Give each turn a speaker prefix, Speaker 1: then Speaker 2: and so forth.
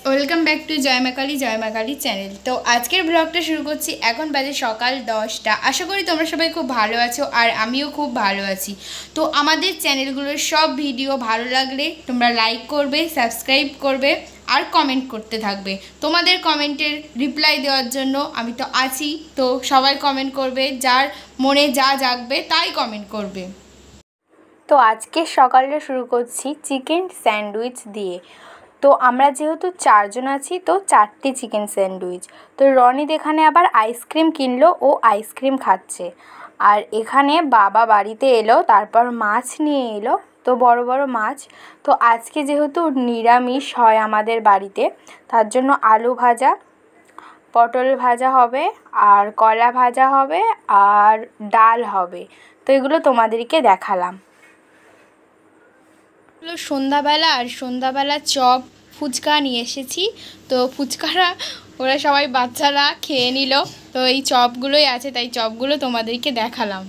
Speaker 1: Welcome back to Joy Ma Kali channel. তো আজকের ব্লগটা শুরু করছি। এখন বাজে সকাল 10টা। আশা করি তোমরা সবাই খুব ভালো আছো আর আমিও খুব ভালো আছি। তো আমাদের চ্যানেলগুলোর সব ভিডিও ভালো লাগলে তোমরা লাইক করবে, সাবস্ক্রাইব করবে আর কমেন্ট করতে থাকবে। তোমাদের কমেন্টের রিপ্লাই দেওয়ার জন্য আমি তো আছি। তো সবাই কমেন্ট করবে, যার মনে যা জাগবে তাই কমেন্ট করবে। তো আজকে সকালটা শুরু করছি চিকেন স্যান্ডউইচ দিয়ে। তো আমরা যেহেতু 4 জন আছি, তো 4টি চিকেন স্যান্ডউইচ। তো রনিত এখানে আবার আইসক্রিম কিনলো, ও আইসক্রিম খাচ্ছে। আর এখানে বাবা বাড়িতে এলো, তারপর মাছ নিয়ে এলো, তো বড় বড় মাছ। তো আজকে যেহেতু নিরামিষ হয় আমাদের বাড়িতে, তার জন্য আলু ভাজা, পটল ভাজা হবে, আর কলা ভাজা হবে, আর ডাল হবে। তো এগুলো তোমাদেরকে দেখালাম। সন্ধ্যাবেলা চপ ফুচকা নিয়ে এসেছি। তো ফুচকারা ওরা সবাই বাচ্চারা খেয়ে নিল। তো এই চপগুলোই আছে, তাই চপগুলো তোমাদেরকে দেখালাম।